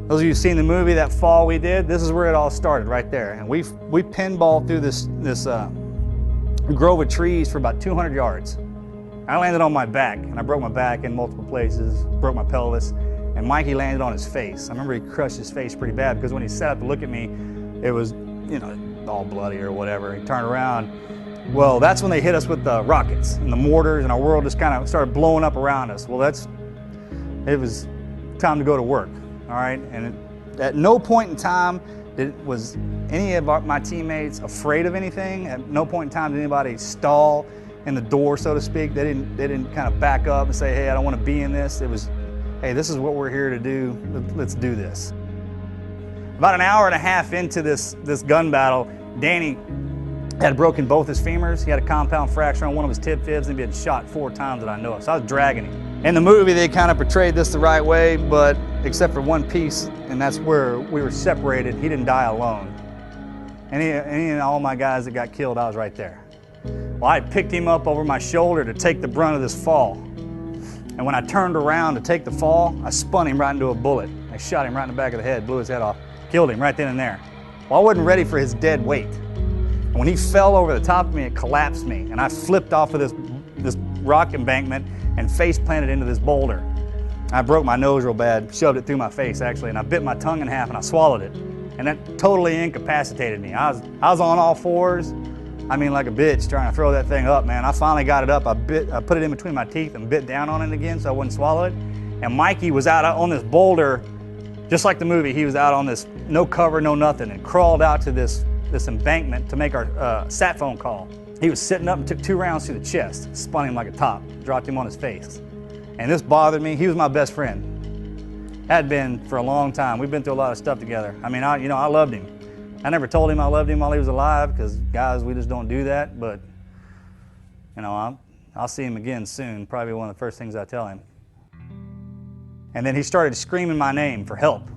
Those of you who've seen the movie that fall we did, this is where it all started, right there. And we pinballed through this grove of trees for about 200 yards. I landed on my back, and I broke my back in multiple places, broke my pelvis, and Mikey landed on his face. I remember he crushed his face pretty bad because when he sat up to look at me, it was, you know, all bloody or whatever. He turned around. Well, that's when they hit us with the rockets and the mortars, and our world just kind of started blowing up around us. Well, it was time to go to work, all right? And at no point in time was any of my teammates afraid of anything. At no point in time did anybody stall in the door, so to speak. They didn't kind of back up and say, hey, I don't want to be in this. It was, hey, this is what we're here to do. Let's do this. About an hour and a half into this gun battle, Danny had broken both his femurs. He had a compound fracture on one of his tib fibs and he'd been shot 4 times that I know of. So I was dragging him. In the movie, they kind of portrayed this the right way, but except for one piece, and that's where we were separated. He didn't die alone. Any and all my guys that got killed, I was right there. Well, I picked him up over my shoulder to take the brunt of this fall. And when I turned around to take the fall, I spun him right into a bullet. I shot him right in the back of the head, blew his head off, killed him right then and there. Well, I wasn't ready for his dead weight. And when he fell over the top of me, it collapsed me. And I flipped off of this rock embankment and face planted into this boulder. I broke my nose real bad, shoved it through my face actually, and I bit my tongue in half and I swallowed it. And that totally incapacitated me. I was on all fours. I mean, like a bitch trying to throw that thing up, man. I finally got it up. I put it in between my teeth and bit down on it again so I wouldn't swallow it. And Mikey was out on this boulder, just like the movie. He was out on this, no cover, no nothing, and crawled out to this embankment to make our sat phone call. He was sitting up and took 2 rounds through the chest, spun him like a top, dropped him on his face. And this bothered me. He was my best friend. Had been for a long time. We've been through a lot of stuff together. I mean, I loved him. I never told him I loved him while he was alive because guys, we just don't do that. But you know, I'll see him again soon. Probably one of the first things I tell him. And then he started screaming my name for help.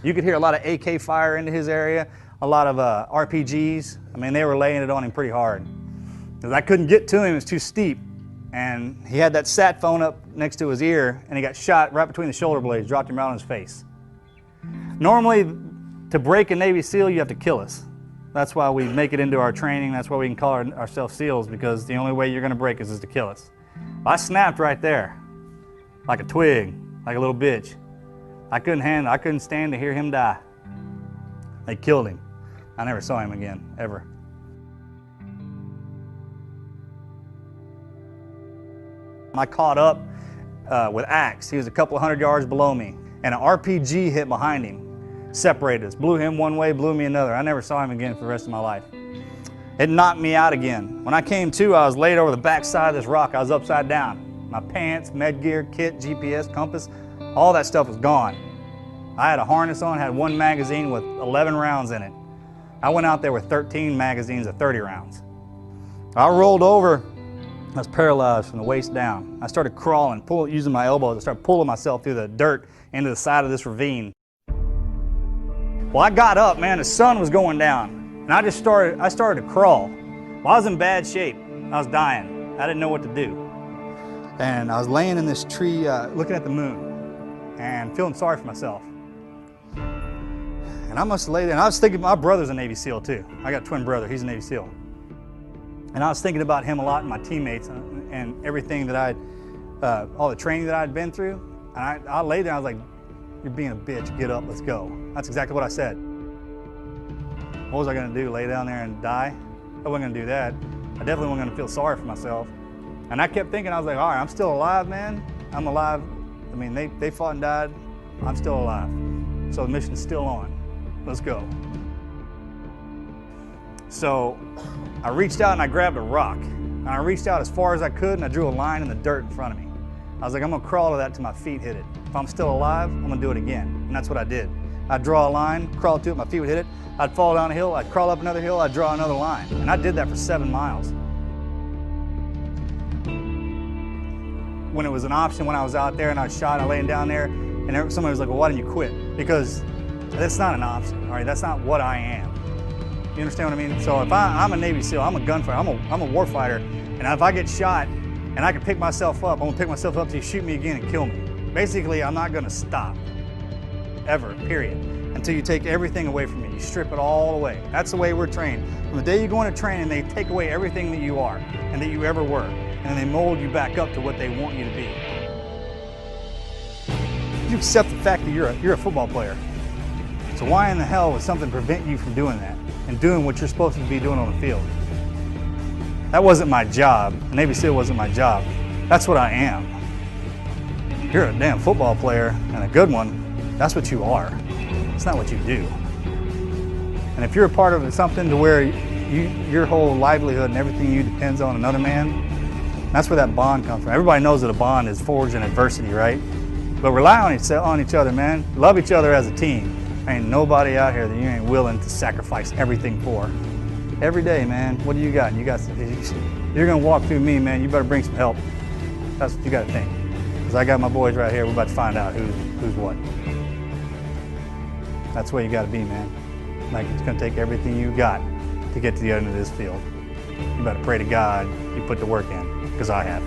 You could hear a lot of AK fire into his area, a lot of RPGs. I mean, they were laying it on him pretty hard because I couldn't get to him. It was too steep. And he had that sat phone up next to his ear, and he got shot right between the shoulder blades, dropped him right on his face. Normally, to break a Navy SEAL, you have to kill us. That's why we make it into our training. That's why we can call ourselves SEALs, because the only way you're going to break us is to kill us. I snapped right there, like a twig, like a little bitch. I couldn't stand to hear him die. They killed him. I never saw him again, ever. I caught up with Axe. He was a couple of 100 yards below me, and an RPG hit behind him. Separated us, blew him one way, blew me another. I never saw him again for the rest of my life. It knocked me out again. When I came to, I was laid over the back side of this rock. I was upside down. My pants, med gear, kit, GPS, compass, all that stuff was gone. I had a harness on, had 1 magazine with 11 rounds in it. I went out there with 13 magazines of 30 rounds. I rolled over. I was paralyzed from the waist down. I started crawling, using my elbows. I started pulling myself through the dirt into the side of this ravine. Well, I got up, man, the sun was going down, and I started to crawl. Well, I was in bad shape. I was dying. I didn't know what to do. And I was laying in this tree, looking at the moon, and feeling sorry for myself. And I must have laid there, and I was thinking, my brother's a Navy SEAL too. I got a twin brother, he's a Navy SEAL. And I was thinking about him a lot and my teammates and everything that all the training that I'd been through. And I lay there, I was like, you're being a bitch, get up, let's go. That's exactly what I said. What was I gonna do, lay down there and die? I wasn't gonna do that. I definitely wasn't gonna feel sorry for myself. And I kept thinking, I was like, all right, I'm still alive, man. I'm alive. I mean, they fought and died. I'm still alive. So the mission's still on. Let's go. So I reached out and I grabbed a rock. And I reached out as far as I could and I drew a line in the dirt in front of me. I was like, I'm gonna crawl to that till my feet hit it. If I'm still alive, I'm gonna do it again. And that's what I did. I'd draw a line, crawl to it, my feet would hit it. I'd fall down a hill, I'd crawl up another hill, I'd draw another line. And I did that for 7 miles. When it was an option, when I was out there and I was shot, I laying down there, and somebody was like, well, why didn't you quit? Because that's not an option, all right? That's not what I am. You understand what I mean? So if I'm a Navy SEAL, I'm a gunfighter, I'm a war fighter, and if I get shot and I can pick myself up, I'm gonna pick myself up till you shoot me again and kill me. Basically, I'm not gonna stop. ever, period. Until you take everything away from you. You strip it all away. That's the way we're trained. From the day you go into training, they take away everything that you are and that you ever were. And then they mold you back up to what they want you to be. You accept the fact that you're a football player. So why in the hell would something prevent you from doing that and doing what you're supposed to be doing on the field? That wasn't my job. The Navy SEAL wasn't my job. That's what I am. You're a damn football player and a good one. That's what you are. It's not what you do. And if you're a part of something to where your whole livelihood and everything you depends on another man, that's where that bond comes from. Everybody knows that a bond is forged in adversity, right? But rely on each other, man. Love each other as a team. Ain't nobody out here that you ain't willing to sacrifice everything for. Every day, man, what do you got? You're gonna walk through me, man, you better bring some help. That's what you gotta think. Because I got my boys right here, we're about to find out who's what. That's where you gotta be, man. Like, it's gonna take everything you got to get to the end of this field. You better pray to God you put the work in, because I have.